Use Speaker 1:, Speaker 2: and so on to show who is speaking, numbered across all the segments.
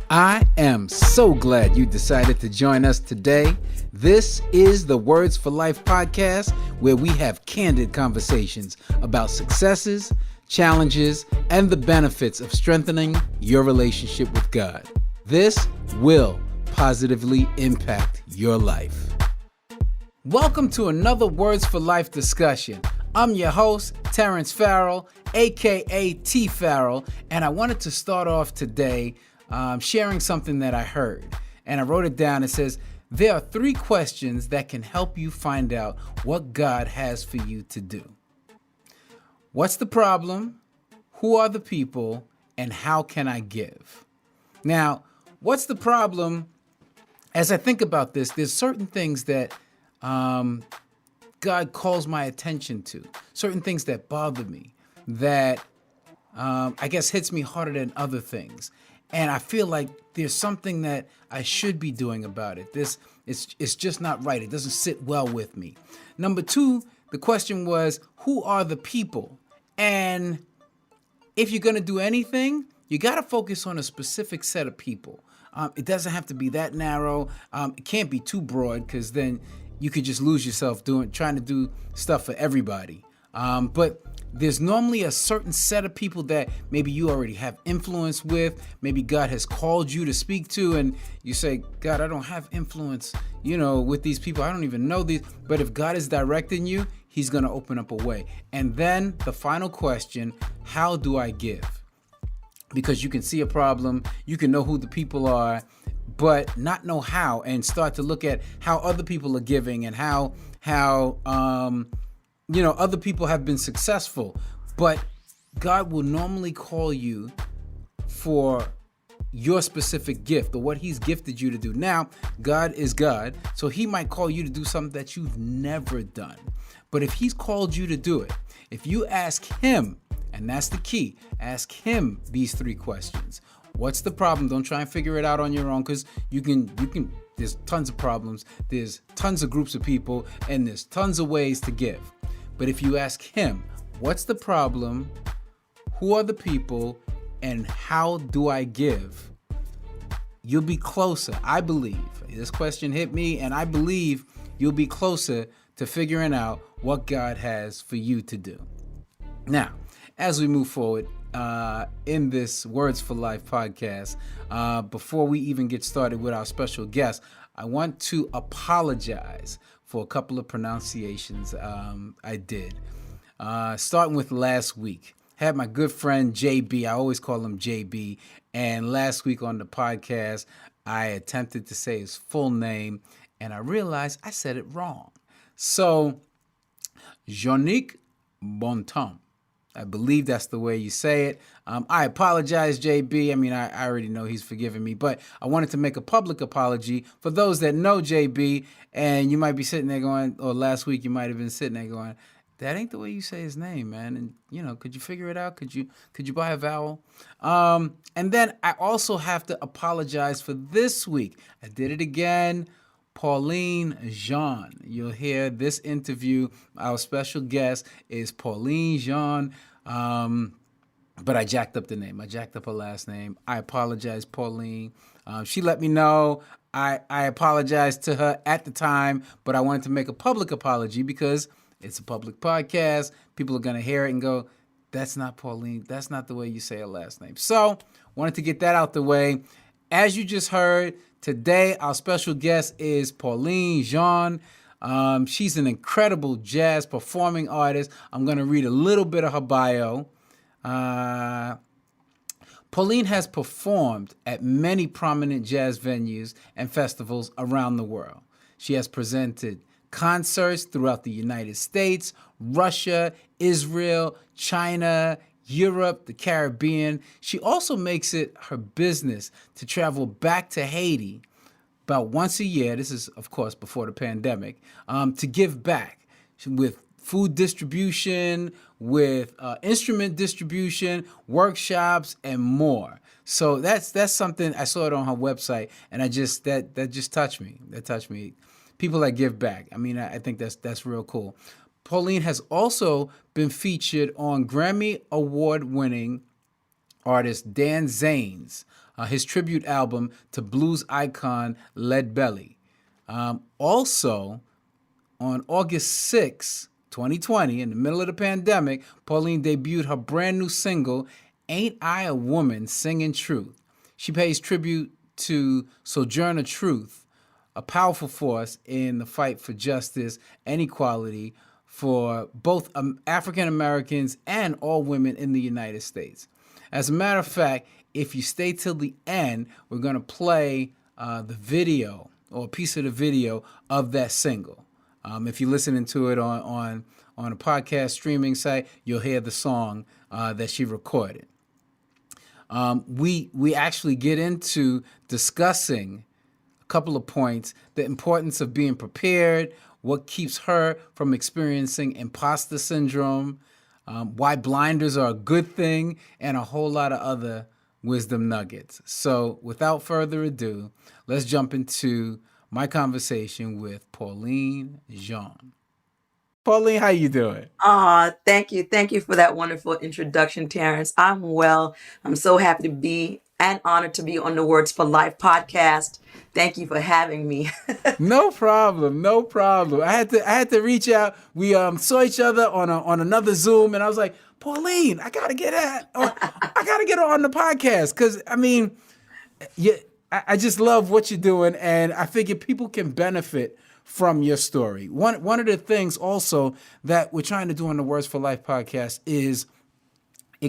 Speaker 1: I am so glad you decided to join us today. This is the Words for Life podcast, where we have candid conversations about successes, challenges, and the benefits of strengthening your relationship with God. This will positively impact your life. Welcome to another Words for Life discussion. I'm your host, Terrence Farrell, aka T Farrell, and I wanted to start off today sharing something that I heard. And I wrote it down. It says, there are 3 questions that can help you find out what God has for you to do. What's the problem? Who are the people? And how can I give? Now, what's the problem? As I think about this, there's certain things that God calls my attention to, certain things that bother me, that I guess hits me harder than other things. And I feel like there's something that I should be doing about it. It's just not right. It doesn't sit well with me. Number 2, the question was, who are the people? And if you're going to do anything, you got to focus on a specific set of people. It doesn't have to be that narrow. It can't be too broad, because then you could just lose yourself trying to do stuff for everybody. But there's normally a certain set of people that maybe you already have influence with. Maybe God has called you to speak to, and you say, God, I don't have influence, with these people. I don't even know these. But if God is directing you, He's going to open up a way. And then the final question, how do I give? Because you can see a problem, you can know who the people are, but not know how, and start to look at how other people are giving and how other people have been successful. But God will normally call you for your specific gift or what He's gifted you to do. Now, God is God, so He might call you to do something that you've never done. But if He's called you to do it, if you ask Him, and that's the key, ask Him these 3 questions. What's the problem? Don't try and figure it out on your own, because you can. There's tons of problems. There's tons of groups of people, and there's tons of ways to give. But if you ask Him, what's the problem? Who are the people? And how do I give? You'll be closer, I believe. This question hit me, and I believe you'll be closer to figuring out what God has for you to do. Now, as we move forward in this Words for Life podcast, before we even get started with our special guest, I want to apologize for a couple of pronunciations I did. Starting with last week, had my good friend JB, I always call him JB, and last week on the podcast, I attempted to say his full name, and I realized I said it wrong. So, Jean-Nic Bontemps. I believe that's the way you say it. I apologize, JB. I mean, I already know he's forgiven me, but I wanted to make a public apology for those that know JB, and you might be sitting there going, or last week you might have been sitting there going, that ain't the way you say his name, man. And, could you figure it out? Could you buy a vowel? And then I also have to apologize for this week. I did it again. Pauline Jean. You'll hear this interview. Our special guest is Pauline Jean. But I jacked up the name. I jacked up her last name. I apologize, Pauline. She let me know. I apologized to her at the time, but I wanted to make a public apology because it's a public podcast. People are going to hear it and go, that's not Pauline. That's not the way you say her last name. So wanted to get that out the way. As you just heard, today our special guest is Pauline Jean. She's an incredible jazz performing artist. I'm going to read a little bit of her bio. Pauline has performed at many prominent jazz venues and festivals around the world. She has presented concerts throughout the United States, Russia, Israel, China, Europe, the Caribbean. She also makes it her business to travel back to Haiti about once a year. This is, of course, before the pandemic, to give back with food distribution, with instrument distribution, workshops, and more. So that's something. I saw it on her website, and that just touched me. That touched me. People that give back. I mean, I think that's real cool. Pauline has also been featured on Grammy Award-winning artist Dan Zanes' his tribute album to blues icon Lead Belly. Also, on August 6, 2020, in the middle of the pandemic, Pauline debuted her brand new single, Ain't I a Woman Singing Truth. She pays tribute to Sojourner Truth, a powerful force in the fight for justice and equality for both African Americans and all women in the United States. As a matter of fact, if you stay till the end, we're going to play the video or a piece of the video of that single. If you're listening to it on a podcast streaming site, you'll hear the song that she recorded. We actually get into discussing a couple of points: the importance of being prepared, what keeps her from experiencing imposter syndrome, why blinders are a good thing, and a whole lot of other wisdom nuggets. So without further ado, let's jump into my conversation with Pauline Jean. Pauline, how you doing?
Speaker 2: Thank you. Thank you for that wonderful introduction, Terrence. I'm well. I'm so happy to be and honored to be on the Words for Life podcast. Thank you for having me.
Speaker 1: No problem, no problem. I had to reach out. We saw each other on another Zoom, and I was like, Pauline, I gotta get her on the podcast because I mean, yeah, I just love what you're doing, and I figure people can benefit from your story. One of the things also that we're trying to do on the Words for Life podcast is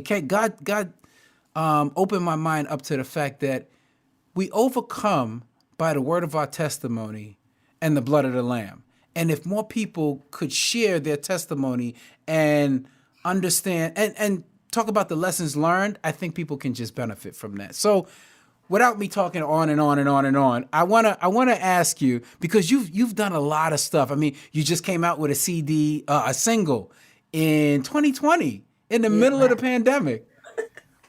Speaker 1: God opened my mind up to the fact that we overcome by the word of our testimony and the blood of the Lamb. And if more people could share their testimony and understand and talk about the lessons learned, I think people can just benefit from that. So without me talking on and on and on and on, I wanna ask you, because you've done a lot of stuff. I mean, you just came out with a single in 2020 in the middle of the pandemic.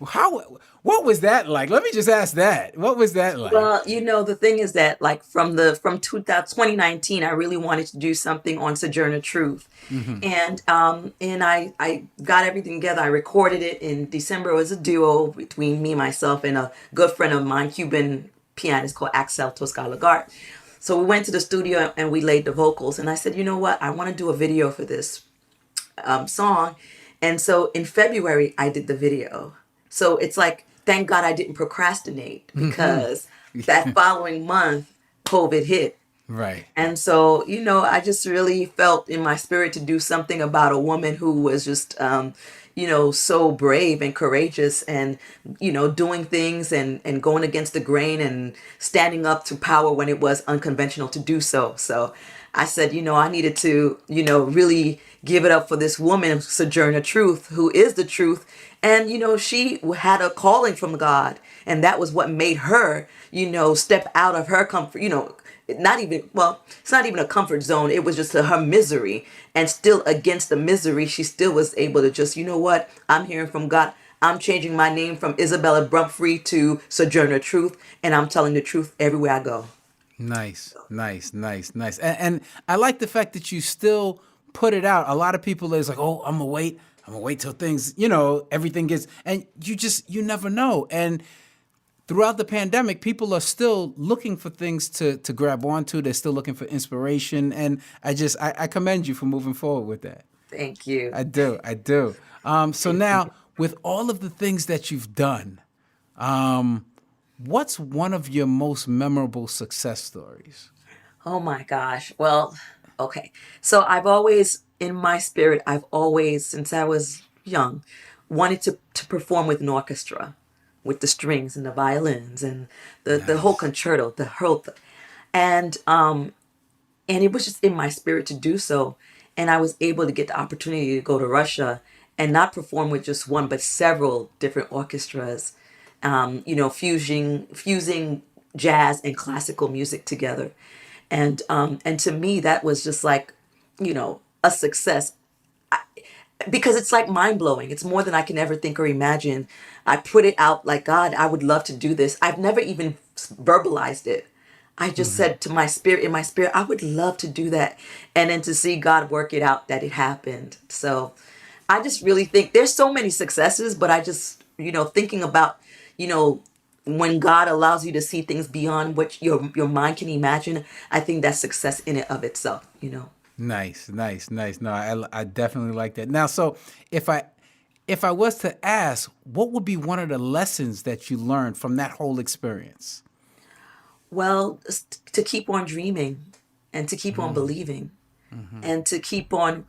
Speaker 1: What was that like? Let me just ask that. What was that like?
Speaker 2: Well, the thing is that like from 2019, I really wanted to do something on Sojourner Truth. And I got everything together. I recorded it in December. It was a duo between me, myself, and a good friend of mine, Cuban pianist called Axel Tosca Lagarde. So we went to the studio and we laid the vocals. And I said, you know what? I want to do a video for this song. And so in February, I did the video. So it's like, thank God I didn't procrastinate because that following month, COVID hit.
Speaker 1: Right.
Speaker 2: And so, I just really felt in my spirit to do something about a woman who was just, so brave and courageous and, doing things and going against the grain and standing up to power when it was unconventional to do so. So I said, I needed to, really give it up for this woman, Sojourner Truth, who is the truth. And, she had a calling from God. And that was what made her, step out of her comfort, it's not even a comfort zone. It was just her misery. And still against the misery, she still was able to just, what? I'm hearing from God. I'm changing my name from Isabella Brumfree to Sojourner Truth. And I'm telling the truth everywhere I go.
Speaker 1: Nice. And I like the fact that you still put it out. A lot of people is like, oh, I'm gonna wait till things, everything gets, and you never know. And throughout the pandemic, people are still looking for things to grab onto. They're still looking for inspiration. And I commend you for moving forward with that.
Speaker 2: Thank you.
Speaker 1: I do. So now, with all of the things that you've done, what's one of your most memorable success stories?
Speaker 2: Oh my gosh. Well, okay. So in my spirit, I've always, since I was young, wanted to perform with an orchestra, with the strings and the violins and the whole concerto, the whole and it was just in my spirit to do so. And I was able to get the opportunity to go to Russia and not perform with just one, but several different orchestras, fusing jazz and classical music together. And to me, that was just like, a success. Because it's like mind blowing. It's more than I can ever think or imagine. I put it out like, God, I would love to do this. I've never even verbalized it. I just said to in my spirit, I would love to do that. And then to see God work it out that it happened. So I just really think there's so many successes, but I just, thinking about, when God allows you to see things beyond what your mind can imagine, I think that's success in it of itself, you know.
Speaker 1: Nice, nice, nice. No, I definitely like that. Now, so if I was to ask, what would be one of the lessons that you learned from that whole experience?
Speaker 2: Well, to keep on dreaming and to keep on believing and to keep on,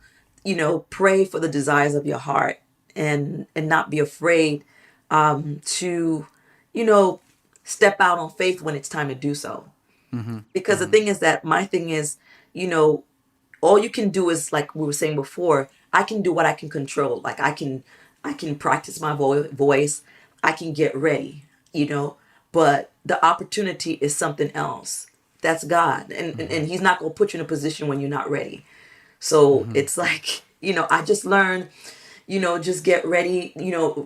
Speaker 2: pray for the desires of your heart and not be afraid to, you know, step out on faith when it's time to do so. Because the thing is that my thing is, you know, all you can do is like we were saying before, I can do what I can control. Like I can practice my voice, I can get ready, but the opportunity is something else. That's God, and he's not going to put you in a position when you're not ready. So it's like, I just learned, just get ready,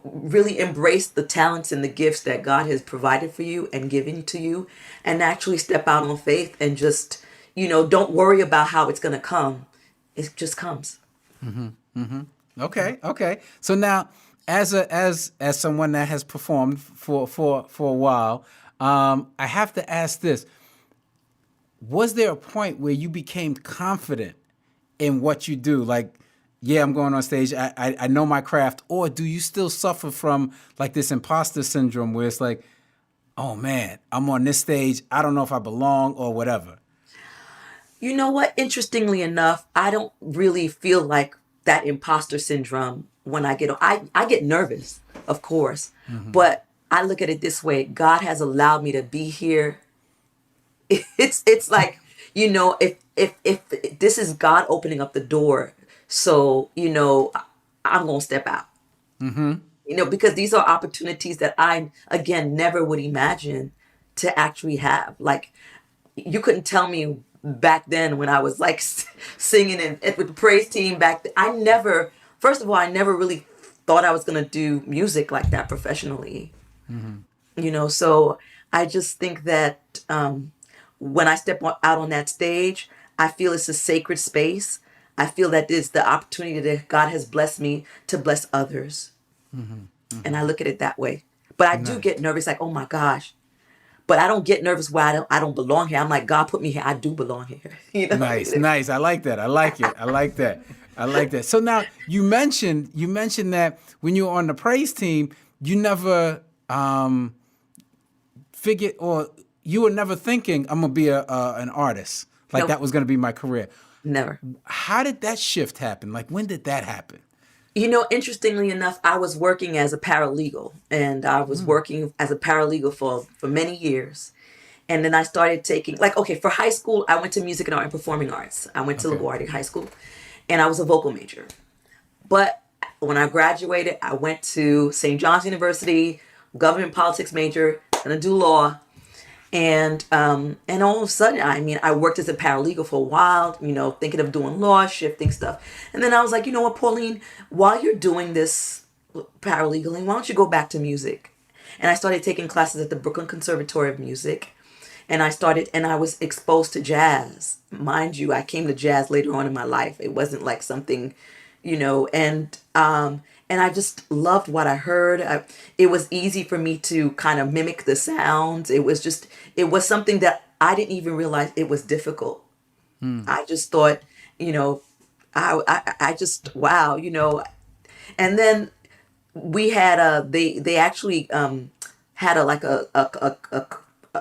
Speaker 2: really embrace the talents and the gifts that God has provided for you and given to you, and actually step out on faith and just, don't worry about how it's going to come. It just comes.
Speaker 1: Okay, okay. So now, as someone that has performed for a while, I have to ask this: was there a point where you became confident in what you do? Like, yeah, I'm going on stage. I know my craft. Or do you still suffer from like this imposter syndrome where it's like, oh man, I'm on this stage. I don't know if I belong or whatever.
Speaker 2: You know what? Interestingly enough, I don't really feel like that imposter syndrome when I get on. I get nervous, of course, but I look at it this way: God has allowed me to be here. It's like, if this is God opening up the door, so I'm gonna step out. Because these are opportunities that I again never would imagine to actually have. Like, you couldn't tell me back then when I was like singing and with the praise team back then. First of all, I never really thought I was going to do music like that professionally. So I just think that when I step out on that stage, I feel it's a sacred space. I feel that it's the opportunity that God has blessed me to bless others. And I look at it that way. But I do
Speaker 1: Nice.
Speaker 2: get nervous, like, oh my gosh. But I don't get nervous where I don't belong here. I'm like, God put me here. I do belong here.
Speaker 1: Nice, nice. I like that. I like it. I like that. I like that. So now you mentioned that when you were on the praise team, you never figured, or you were never thinking I'm gonna be an artist. Like
Speaker 2: No,
Speaker 1: that was gonna be my career.
Speaker 2: never.
Speaker 1: How did that shift happen? Like when did that happen?
Speaker 2: Interestingly enough, I was working as a paralegal, and I was working as a paralegal for many years. And then I started taking, like, okay, for high school, I went to music and art and performing arts. I went to
Speaker 1: Okay.
Speaker 2: LaGuardia High School, and I was a vocal major. But when I graduated, I went to St. John's University, government politics major, gonna do law. And all of a sudden, I mean, I worked as a paralegal for a while, thinking of doing law, shifting stuff. And then I was like, you know what, Pauline, while you're doing this paralegaling, why don't you go back to music? And I started taking classes at the Brooklyn Conservatory of Music. And I was exposed to jazz. Mind you, I came to jazz later on in my life. It wasn't like something, and I just loved what I heard. It was easy for me to kind of mimic the sounds. It was something that I didn't even realize it was difficult. I just thought, you know, I just, wow, and then we had they actually had a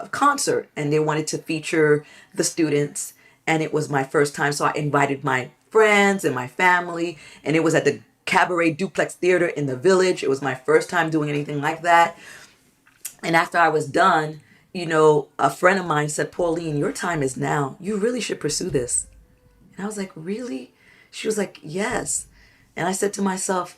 Speaker 2: concert, and they wanted to feature the students, and it was my first time, so I invited my friends and my family, and it was at the Cabaret Duplex Theater in the Village. It was my first time doing anything like that. And after I was done, a friend of mine said, Pauline, your time is now. You really should pursue this. And I was like, really? She was like, yes. And I said to myself,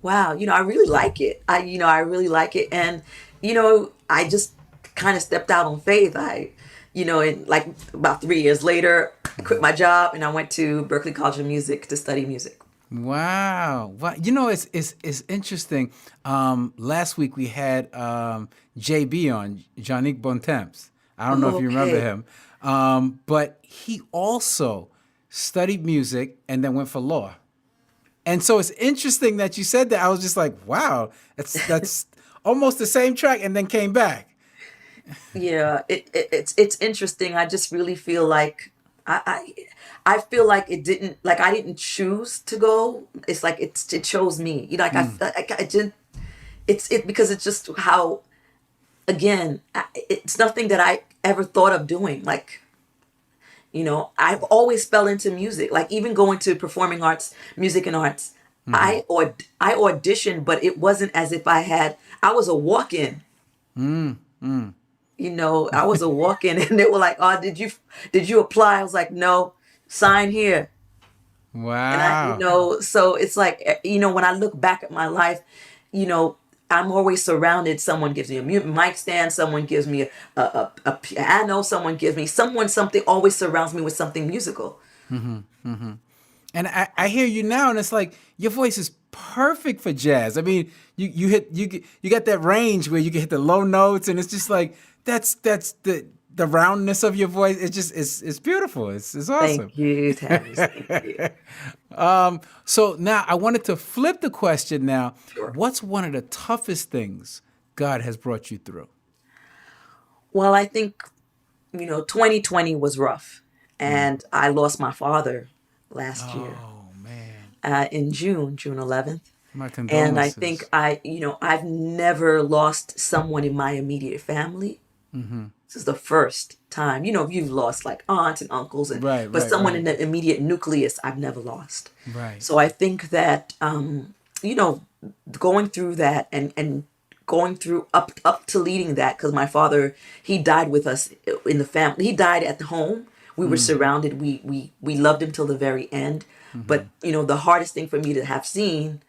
Speaker 2: wow, I really like it. I really like it. And, I just kind of stepped out on faith. And like about 3 years later, I quit my job and I went to Berklee College of Music to study music.
Speaker 1: Wow. Wow. It's interesting. Last week we had JB on, Janique Bontemps. I don't know if you remember
Speaker 2: Okay.
Speaker 1: him. But he also studied music and then went for law. And so it's interesting that you said that. I was just like, wow, that's almost the same track and then came back.
Speaker 2: Yeah, it's interesting. I just really feel like I feel like it didn't, like I didn't choose to go. It's like it chose me. You know, like I didn't. It's because it's just how, again, it's nothing that I ever thought of doing. Like, you know, I've always fell into music. Like even going to performing arts, music and arts. I auditioned, but it wasn't as if I was a walk-in. You know, I was a walk-in, and they were like, "Oh, did you apply?" I was like, "No, sign here." And
Speaker 1: Wow.
Speaker 2: so it's like, when I look back at my life, you know, I'm always surrounded. Someone gives me a mic stand, someone gives me a piano, someone gives me something always surrounds me with something musical.
Speaker 1: And I hear you now, and it's like your voice is perfect for jazz. I mean, you got that range where you can hit the low notes, and it's just like that's the roundness of your voice. It's beautiful. It's awesome.
Speaker 2: Thank you, Tavis. Thank you.
Speaker 1: So now I wanted to flip the question. Now,
Speaker 2: Sure.
Speaker 1: what's one of the toughest things God has brought you through?
Speaker 2: Well, I think, 2020 was rough, and I lost my father last year
Speaker 1: Oh man,
Speaker 2: in June 11th.
Speaker 1: my
Speaker 2: And I think
Speaker 1: condolences.
Speaker 2: I've never lost someone in my immediate family. This is the first time, you've lost like aunts and uncles,
Speaker 1: Right,
Speaker 2: but
Speaker 1: right,
Speaker 2: someone in
Speaker 1: right,
Speaker 2: the immediate nucleus I've never lost.
Speaker 1: right.
Speaker 2: So I think that, you know, going through that and going through up to leading that, because my father, he died with us in the family. He died at home. We were surrounded. We loved him till the very end. But the hardest thing for me to have seen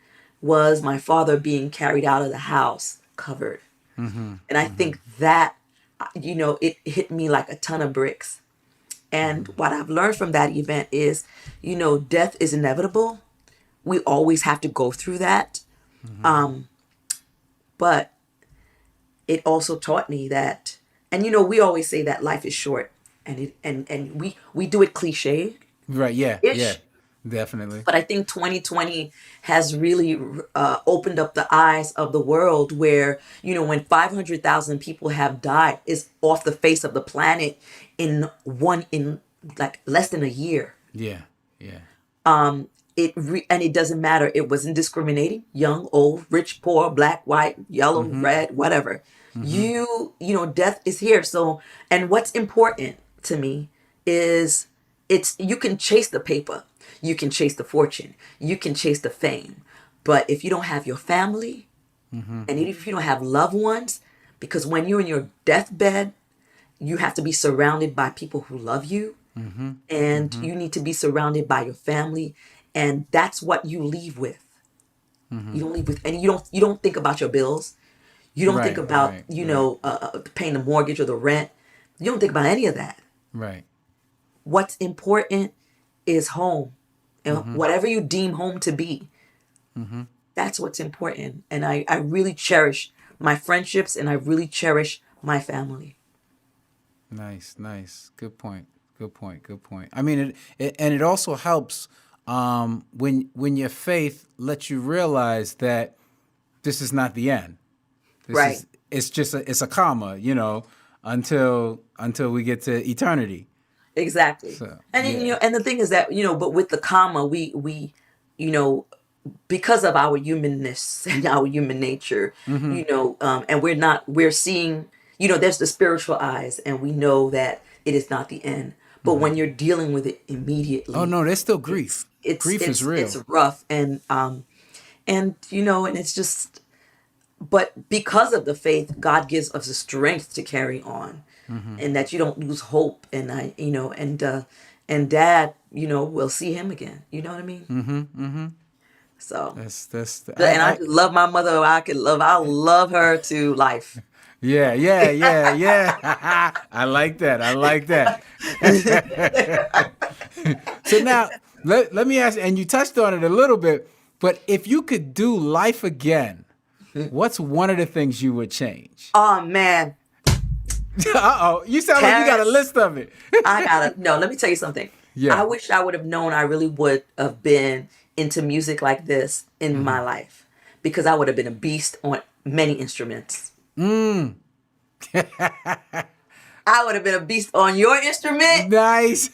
Speaker 2: was my father being carried out of the house covered. And I think that, it hit me like a ton of bricks. And what I've learned from that event is, death is inevitable. We always have to go through that. But it also taught me that, and we always say that life is short, and we do it cliche
Speaker 1: Right, yeah, yeah,
Speaker 2: ish.
Speaker 1: definitely.
Speaker 2: But I think 2020 has really opened up the eyes of the world where, when 500,000 people have died is off the face of the planet in like less than a year.
Speaker 1: Yeah, yeah.
Speaker 2: And it doesn't matter. It wasn't discriminating, young, old, rich, poor, black, white, yellow, red, whatever. Death is here. So, and what's important to me is you can chase the paper, you can chase the fortune, you can chase the fame. But if you don't have your family, and if you don't have loved ones, because when you're in your deathbed, you have to be surrounded by people who love you, and you need to be surrounded by your family, and that's what you leave with. You don't leave with, and you don't think about your bills. You don't think
Speaker 1: Right,
Speaker 2: about
Speaker 1: right, right,
Speaker 2: paying the mortgage or the rent. You don't think about any of that.
Speaker 1: right.
Speaker 2: What's important is home, and whatever you deem home to be, that's what's important. And I really cherish my friendships, and I really cherish my family.
Speaker 1: Nice, nice. Good point. Good point. Good point. I mean, it also helps when your faith lets you realize that this is not the end. This
Speaker 2: Right.
Speaker 1: is it's just it's a comma, until we get to eternity.
Speaker 2: Exactly.
Speaker 1: So
Speaker 2: And then,
Speaker 1: yeah.
Speaker 2: and the thing is that, but with the comma, we you know because of our humanness and our human nature, and we're seeing, there's the spiritual eyes, and we know that it is not the end. But when you're dealing with it
Speaker 1: Oh
Speaker 2: immediately,
Speaker 1: no, there's still
Speaker 2: it's
Speaker 1: grief.
Speaker 2: it's
Speaker 1: Grief is
Speaker 2: it's it's
Speaker 1: real.
Speaker 2: rough, and it's just, but because of the faith, God gives us the strength to carry on, and that you don't lose hope. And and Dad, we'll see him again. You know what I mean? So,
Speaker 1: That's
Speaker 2: and I just love my mother. I'll love her to life.
Speaker 1: yeah, yeah, yeah, yeah. I like that. I like that. So now let me ask, and you touched on it a little bit, but if you could do life again, what's one of the things you would change?
Speaker 2: Oh man,
Speaker 1: Uh-oh, you sound like you got a
Speaker 2: Terrence,
Speaker 1: list of it.
Speaker 2: I gotta no. Let me tell you something. I
Speaker 1: Yeah.
Speaker 2: wish I would have known. I really would have been into music like this in my life, because I would have been a beast on many instruments.
Speaker 1: Mm.
Speaker 2: I would have been a beast on your instrument.
Speaker 1: Nice.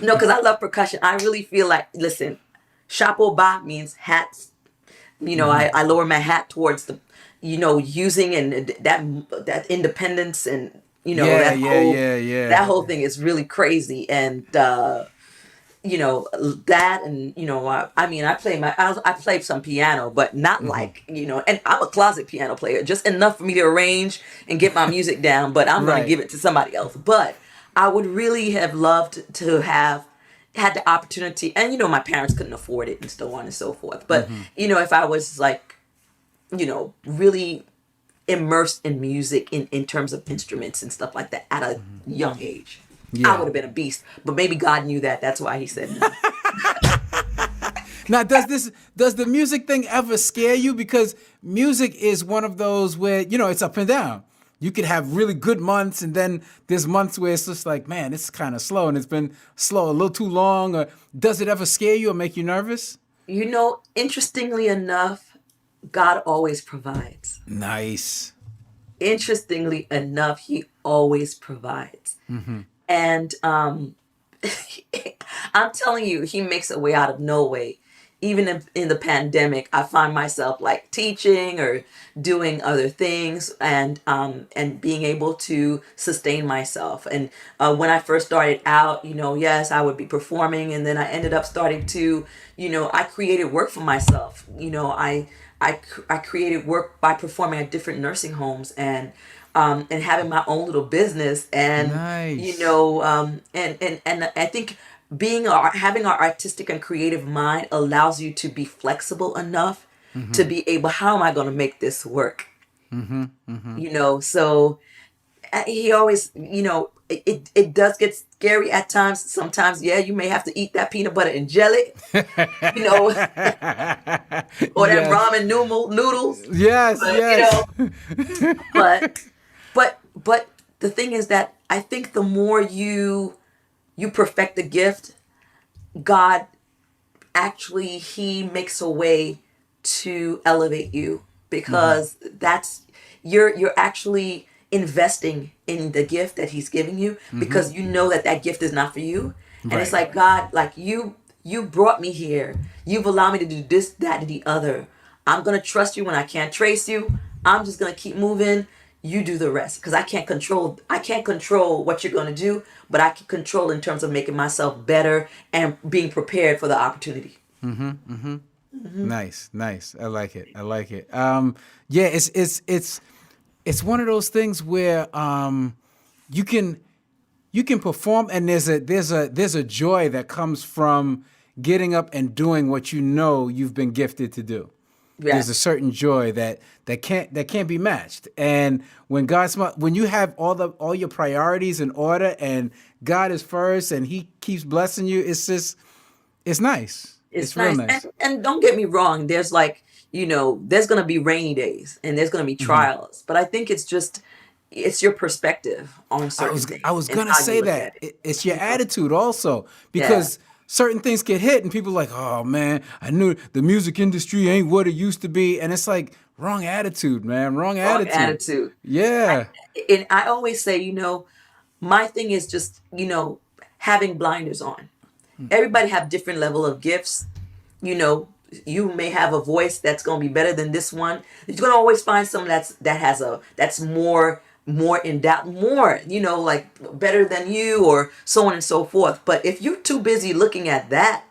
Speaker 2: No, because I love percussion. I really feel like, listen, chapeau bas means hats. I lower my hat towards the, using and that independence and,
Speaker 1: Yeah, yeah, yeah, yeah.
Speaker 2: that whole thing is really crazy. And, that and, I play I play some piano, but not like, and I'm a closet piano player, just enough for me to arrange and get my music down, but I'm going to
Speaker 1: Right.
Speaker 2: give it to somebody else. But I would really have loved to have had the opportunity, and my parents couldn't afford it and so on and so forth. But, if I was like, really immersed in music in terms of instruments and stuff like that at a young age, I
Speaker 1: Yeah.
Speaker 2: would have been a beast. But maybe God knew that. That's why he said no.
Speaker 1: Now, does the music thing ever scare you? Because music is one of those where, it's up and down. You could have really good months, and then there's months where it's just like, man, it's kind of slow, and it's been slow a little too long. Or does it ever scare you or make you nervous?
Speaker 2: Interestingly enough, God always provides.
Speaker 1: Nice.
Speaker 2: Interestingly enough, he always provides. And I'm telling you, he makes a way out of no way. Even in the pandemic, I find myself like teaching or doing other things and being able to sustain myself. And when I first started out, yes, I would be performing, and then I ended up starting to, I created work for myself. I created work by performing at different nursing homes and having my own little business, and
Speaker 1: Nice.
Speaker 2: and I think having our artistic and creative mind allows you to be flexible enough to be able, how am I going to make this work? So he always, it does get scary at times. Sometimes, yeah, you may have to eat that peanut butter and jelly, you know, or that
Speaker 1: Yes.
Speaker 2: ramen noodles.
Speaker 1: Yes,
Speaker 2: But,
Speaker 1: yes.
Speaker 2: but the thing is that I think the more you perfect the gift, God actually, he makes a way to elevate you, because that's you're actually investing in the gift that he's giving you, because you know that gift is not for you. And it's
Speaker 1: Right.
Speaker 2: like, God, like you brought me here, you've allowed me to do this, that, and the other. I'm gonna trust you when I can't trace you. I'm just gonna keep moving. You do the rest, because I can't control what you're gonna do, but I can control in terms of making myself better and being prepared for the opportunity.
Speaker 1: Nice, nice. I like it. I like it. Yeah, it's one of those things where you can perform, and there's a joy that comes from getting up and doing what you've been gifted to do. There's a
Speaker 2: Yes.
Speaker 1: certain joy that can't be matched. And when you have all your priorities in order, and God is first, and he keeps blessing you, it's nice.
Speaker 2: It's
Speaker 1: It's real
Speaker 2: nice.
Speaker 1: nice.
Speaker 2: And don't get me wrong, there's like, there's going to be rainy days and there's going to be trials. But I think it's your perspective on
Speaker 1: I
Speaker 2: certain
Speaker 1: was I
Speaker 2: things
Speaker 1: was
Speaker 2: and
Speaker 1: gonna
Speaker 2: how you
Speaker 1: say
Speaker 2: look
Speaker 1: that
Speaker 2: at it.
Speaker 1: it's your
Speaker 2: You know?
Speaker 1: attitude also,
Speaker 2: Yeah.
Speaker 1: because certain things get hit and people are like, oh man, I knew the music industry ain't what it used to be, and it's like, wrong attitude, man, wrong
Speaker 2: Wrong
Speaker 1: attitude.
Speaker 2: attitude.
Speaker 1: Yeah.
Speaker 2: And I always say, my thing is just, having blinders on. Everybody have different level of gifts. You know, you may have a voice that's going to be better than this one. You're going to always find someone that's more in doubt, more, like better than you, or so on and so forth. But if you're too busy looking at that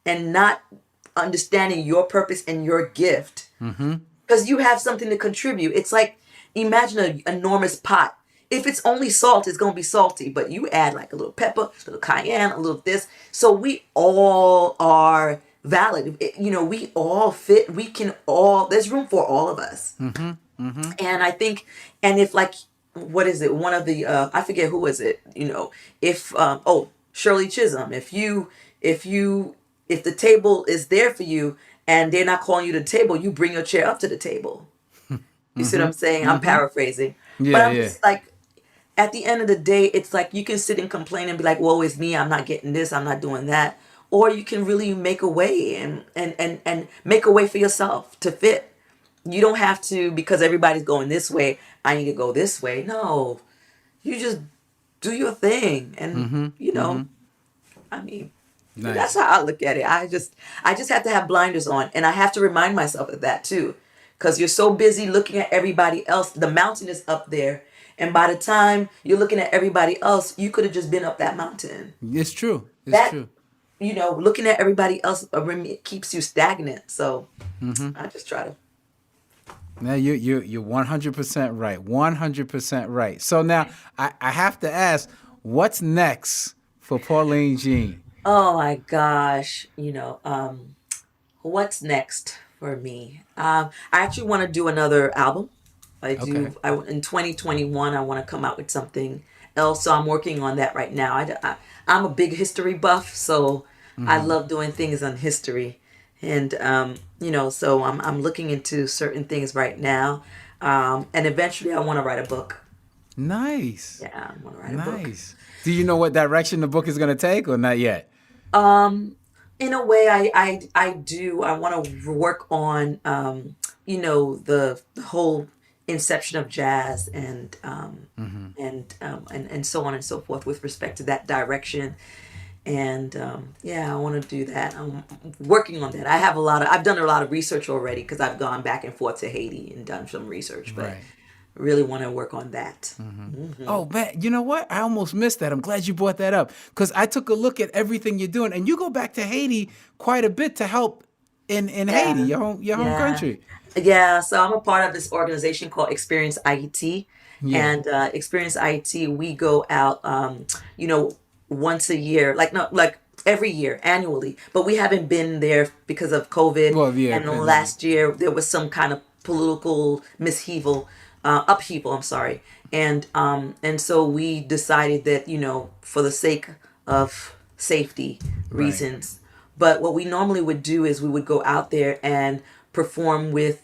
Speaker 2: and not understanding your purpose and your gift, because you have something to contribute. It's like, imagine an enormous pot. If it's only salt, it's going to be salty, but you add like a little pepper, a little cayenne, a little this. So we all are valid. We all fit. We can all, there's room for all of us. And I think, and if like, what is it? One of the, I forget who is it, if, Shirley Chisholm, if the table is there for you and they're not calling you to the table, you bring your chair up to the table. You see what I'm saying? I'm paraphrasing. But
Speaker 1: Yeah,
Speaker 2: I'm
Speaker 1: yeah.
Speaker 2: just like, at the end of the day, it's like you can sit and complain and be like, woe is me, I'm not getting this, I'm not doing that. Or you can really make a way and make a way for yourself to fit. you don't have to, because everybody's going this way, I need to go this way. No, you just do your thing. And, I mean, that's
Speaker 1: Nice.
Speaker 2: how I look at it. I just have to have blinders on, and I have to remind myself of that too, because you're so busy looking at everybody else. The mountain is up there, and by the time you're looking at everybody else, you could have just been up that mountain.
Speaker 1: It's true. It's
Speaker 2: That
Speaker 1: true.
Speaker 2: looking at everybody else it keeps you stagnant. So I just try to.
Speaker 1: Now you're 100% right. 100% right. So now I have to ask, what's next for Pauline Jean?
Speaker 2: Oh my gosh, what's next for me? I actually want to do another album. I
Speaker 1: Okay.
Speaker 2: do. In 2021, I want to come out with something else. So I'm working on that right now. I'm a big history buff, so I love doing things on history, and so I'm looking into certain things right now, and eventually I want to write a book.
Speaker 1: Nice.
Speaker 2: Yeah, I want to write a book.
Speaker 1: Nice. Do you know what direction the book is going to take or not yet?
Speaker 2: In a way, I do. I want to work on the whole inception of jazz and so on and so forth with respect to that direction. And yeah, I want to do that. I'm working on that. I've done a lot of research already because I've gone back and forth to Haiti and done some research, but
Speaker 1: Right.
Speaker 2: really want to work on that.
Speaker 1: Oh man, you know what? I almost missed that. I'm glad you brought that up because I took a look at everything you're doing, and you go back to Haiti quite a bit to help in Haiti,
Speaker 2: Yeah.
Speaker 1: your home
Speaker 2: Yeah.
Speaker 1: country.
Speaker 2: Yeah. So I'm a part of this organization called Experience IET.
Speaker 1: Yeah.
Speaker 2: And Experience IET, we go out, once a year, like, no, like every year, annually. But we haven't been there because of COVID.
Speaker 1: Well, yeah,
Speaker 2: And
Speaker 1: pandemic.
Speaker 2: last year, there was some kind of political upheaval, I'm sorry. And so we decided that, for the sake of safety
Speaker 1: Right.
Speaker 2: reasons. But what we normally would do is we would go out there and perform with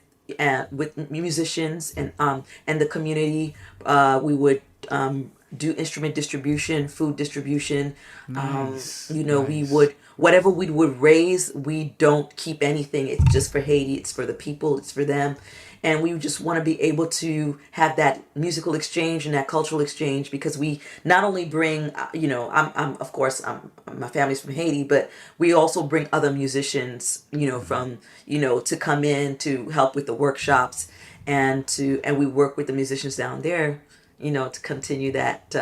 Speaker 2: musicians and the community. We would do instrument distribution, food distribution.
Speaker 1: Nice.
Speaker 2: We
Speaker 1: Nice.
Speaker 2: would whatever we would raise. We don't keep anything. It's just for Haiti. It's for the people. It's for them. And we just want to be able to have that musical exchange and that cultural exchange because we not only bring, I'm of course, my family's from Haiti, but we also bring other musicians, from, to come in to help with the workshops and we work with the musicians down there, to continue that,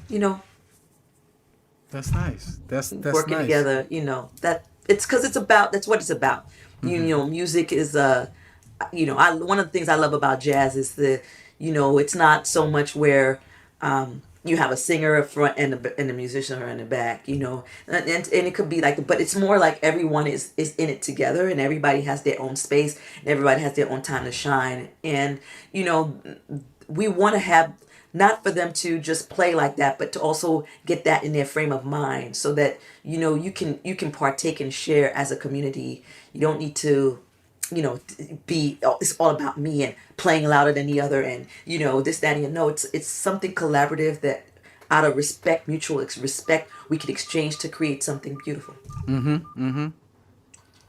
Speaker 2: you know,
Speaker 1: That's nice. That's
Speaker 2: working
Speaker 1: nice.
Speaker 2: together, that it's because that's what it's about. Music is one of the things I love about jazz is it's not so much where you have a singer up front and a musician are in the back, and it could be like, but it's more like everyone is in it together and everybody has their own space and everybody has their own time to shine. And we want to have, not for them to just play like that, but to also get that in their frame of mind so that you can partake and share as a community. You don't need to be, oh, it's all about me and playing louder than the other and this, that, and no, it's something collaborative that out of respect, mutual respect, we could exchange to create something beautiful.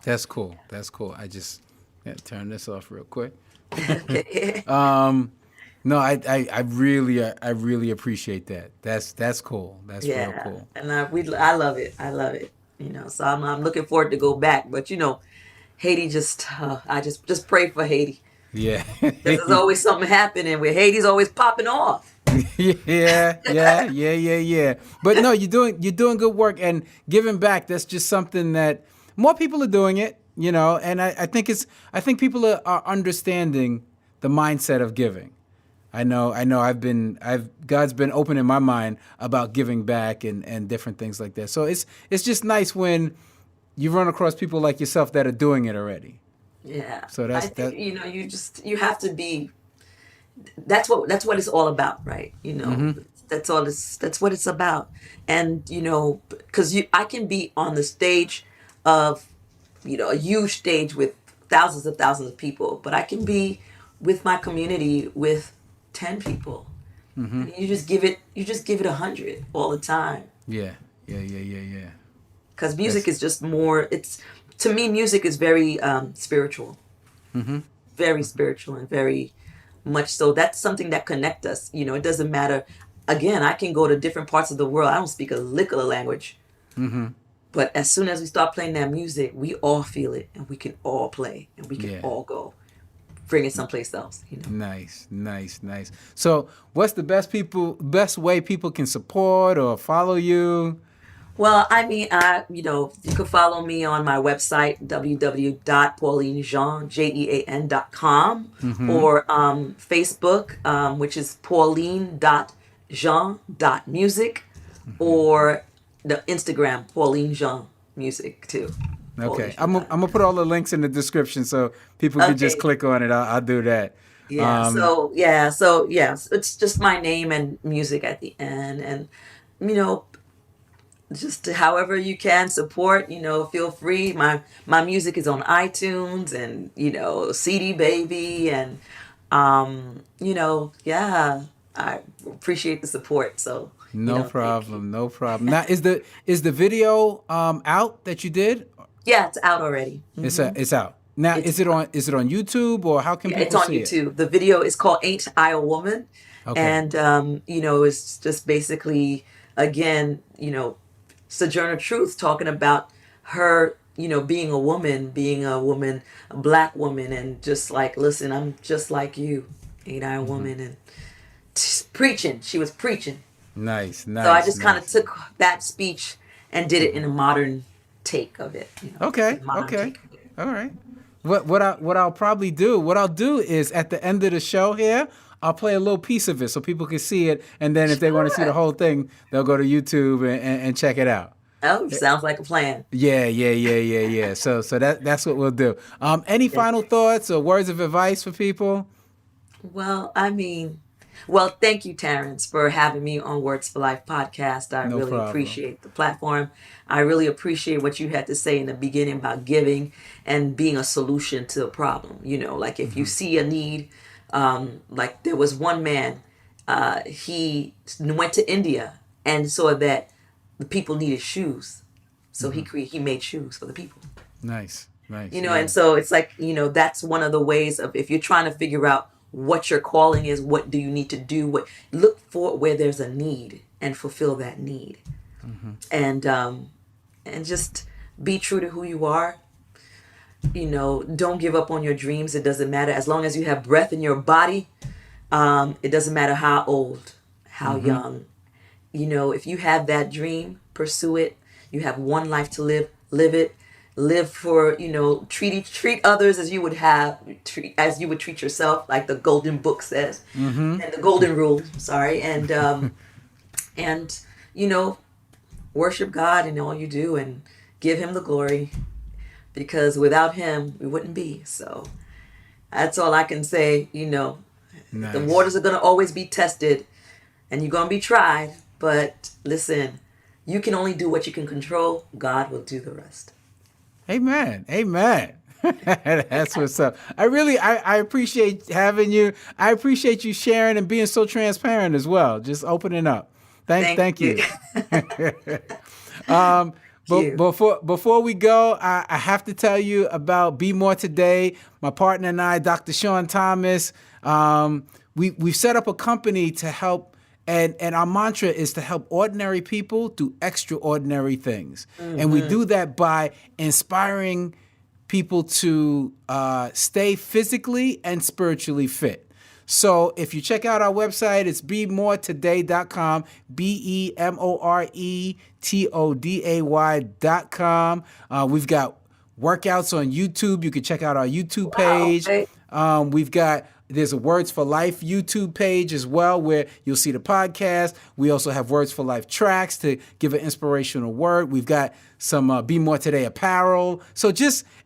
Speaker 1: That's cool. That's cool. I just turn this off real quick.
Speaker 2: Okay.
Speaker 1: No, I really appreciate that. That's cool. That's real
Speaker 2: Yeah,
Speaker 1: cool.
Speaker 2: and I love it. I love it. So I'm looking forward to go back. But Haiti, I just pray for Haiti
Speaker 1: Yeah.
Speaker 2: because there's always something happening where Haiti's always popping off.
Speaker 1: Yeah. But no, you're doing good work and giving back. That's just something that more people are doing it, and I think people are understanding the mindset of giving. I know God's been opening my mind about giving back and different things like that. So it's just nice when you run across people like yourself that are doing it already.
Speaker 2: Yeah,
Speaker 1: So
Speaker 2: I
Speaker 1: that's
Speaker 2: think
Speaker 1: that.
Speaker 2: you have to be. That's what it's all about, right? That's what it's about. And because I can be on the stage of a huge stage with thousands of people, but I can be with my community with 10 people, and you just give it 100 all the time.
Speaker 1: Yeah.
Speaker 2: Because music
Speaker 1: That's
Speaker 2: is just more. It's To me, music is very spiritual. very spiritual and very much so. That's something that connects us. You know, it doesn't matter. Again, I can go to different parts of the world. I don't speak a lick of the language. But as soon as we start playing that music, we all feel it, and we can all play, and we can all go bring it someplace else. You know.
Speaker 1: Nice, nice, nice. So, what's the best way people can support or follow you?
Speaker 2: Well, I mean, you know, you can follow me on my website, www.paulinejean.com, or Facebook, which is pauline.jean.music, or the Instagram, Pauline Jean Music, too.
Speaker 1: Okay. I'm gonna put all the links in the description so people can just click on it. I'll do that.
Speaker 2: Yeah. So it's just my name and music at the end, and you know, just however you can support, you know, feel free. My music is on iTunes and, you know, CD Baby, and you know, I appreciate the support. So
Speaker 1: no problem. Now, is the video out that you did?
Speaker 2: Yeah, it's out already.
Speaker 1: It's out. Now, is it on YouTube, or how can people
Speaker 2: it's on
Speaker 1: see
Speaker 2: YouTube.
Speaker 1: it?
Speaker 2: The video is called Ain't I a Woman?
Speaker 1: Okay.
Speaker 2: And you know, it's just basically, again, you know, Sojourner Truth talking about her, you know, being a woman, a black woman, and just like, listen, I'm just like you, ain't I a woman? And preaching, she was preaching.
Speaker 1: Nice.
Speaker 2: So I just kind of took that speech and did it in a modern take of it. You know,
Speaker 1: Okay. All right. What I'll do is at the end of the show here, I'll play a little piece of it so people can see it, and then if they want to see the whole thing, they'll go to YouTube and check it out.
Speaker 2: Oh, sounds like a plan.
Speaker 1: Yeah. So that's what we'll do. Any final thoughts or words of advice for people?
Speaker 2: Well, thank you, Terrence, for having me on Words for Life podcast. I really appreciate the platform. I really appreciate what you had to say in the beginning about giving and being a solution to a problem. You know, like if you see a need, like there was one man, he went to India and saw that the people needed shoes. So he made shoes for the people.
Speaker 1: Nice.
Speaker 2: You know, and so it's like, you know, that's one of the ways of, if you're trying to figure out what your calling is, what do you need to do, look for where there's a need and fulfill that need. And just be true to who you are. You know, don't give up on your dreams. It doesn't matter. As long as you have breath in your body, it doesn't matter how old, how young. You know, if you have that dream, pursue it. You have one life to live it. Live for, you know, treat others as you would treat yourself, like the Golden Book says, and the Golden Rule. And you know, worship God in all you do and give Him the glory, because without Him we wouldn't be. So that's all I can say. You know, the waters are gonna always be tested, and you're gonna be tried. But listen, you can only do what you can control. God will do the rest.
Speaker 1: Amen. That's what's up. I appreciate having you. I appreciate you sharing and being so transparent as well. Just opening up. Thank you. Before we go, I have to tell you about Be More Today. My partner and I, Dr. Sean Thomas, we've set up a company to help. And our mantra is to help ordinary people do extraordinary things. And we do that by inspiring people to stay physically and spiritually fit. So if you check out our website, it's bemoretoday.com, bemoretoday.com. We've got workouts on YouTube. You can check out our YouTube page. Okay. There's a Words for Life YouTube page as well, where you'll see the podcast. We also have Words for Life tracks to give an inspirational word. We've got some Be More Today apparel.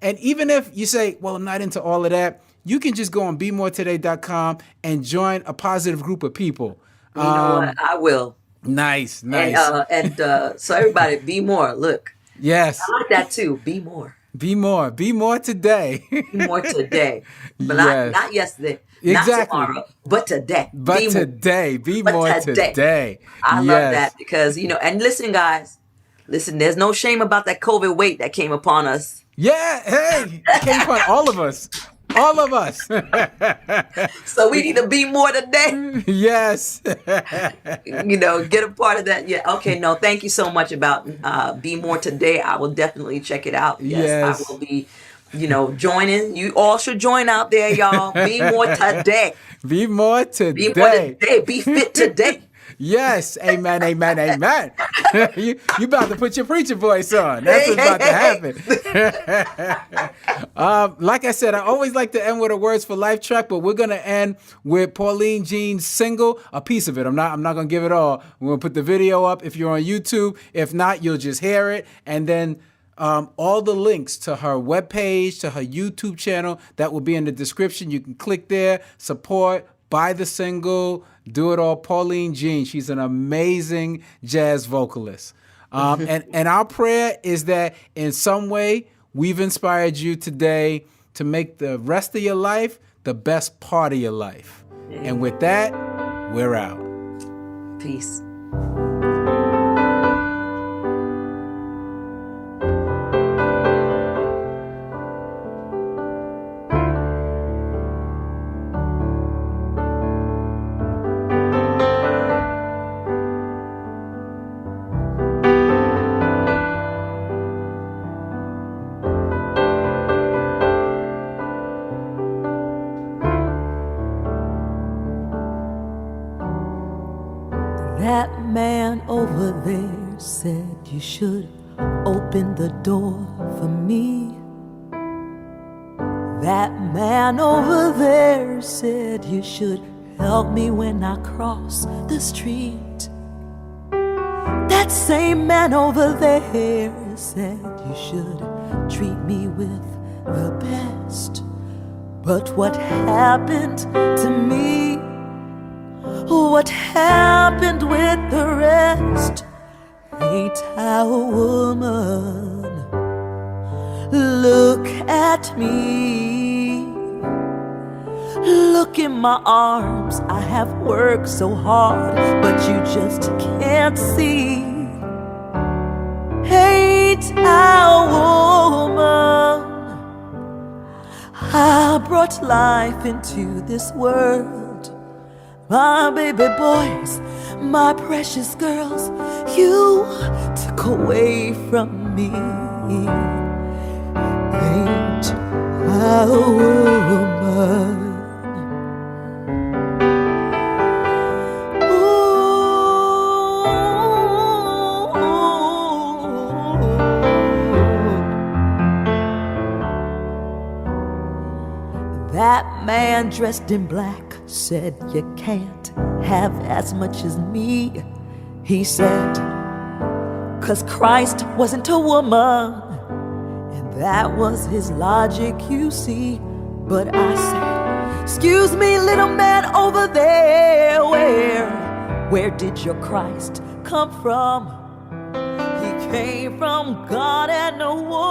Speaker 1: And even if you say, well, I'm not into all of that, you can just go on bemoretoday.com and join a positive group of people.
Speaker 2: You know what? I will.
Speaker 1: Nice.
Speaker 2: And so everybody, be more. Look.
Speaker 1: Yes.
Speaker 2: I like that too. Be more.
Speaker 1: Be more today.
Speaker 2: Be more today. But not yesterday.
Speaker 1: Exactly.
Speaker 2: Not tomorrow. But today.
Speaker 1: Be more today.
Speaker 2: I love that because, you know, and listen, guys. Listen, there's no shame about that COVID weight that came upon us.
Speaker 1: Yeah. Hey, it came upon all of us. All of us.
Speaker 2: So we need to be more today.
Speaker 1: Yes.
Speaker 2: Get a part of that. Yeah. Okay. No, thank you so much about Be More Today. I will definitely check it out. Yes, I
Speaker 1: Yes.
Speaker 2: will be, joining. You all should join out there, y'all. Be more today.
Speaker 1: Be more
Speaker 2: Be more
Speaker 1: today.
Speaker 2: today. Be fit today.
Speaker 1: Yes. Amen. Amen. Amen. you about to put your preacher voice on. That's what's about to happen. Like I said, I always like to end with a Words for Life track, but we're gonna end with Pauline Jean's single, a piece of it. I'm not gonna give it all. We're gonna put the video up if you're on YouTube. If not, you'll just hear it, and then all the links to her webpage, to her YouTube channel, that will be in the description. You can click there, support, buy the single, do it all. Pauline Jean, she's an amazing jazz vocalist. And our prayer is that in some way we've inspired you today to make the rest of your life the best part of your life. And with that, we're out.
Speaker 2: Peace.
Speaker 3: That man over there said you should open the door for me. That man over there said you should help me when I cross the street. That same man over there said you should treat me with the best. But what happened to me? What happened with the rest? Ain't I a woman? Look at me. Look in my arms. I have worked so hard, but you just can't see. Ain't I a woman? I brought life into this world. My baby boys, my precious girls, you took away from me. Ain't I a woman? That man dressed in black said you can't have as much as me. He said, 'cause Christ wasn't a woman. And that was his logic, you see. But I said, excuse me, little man over there, where did your Christ come from? He came from God and no woman.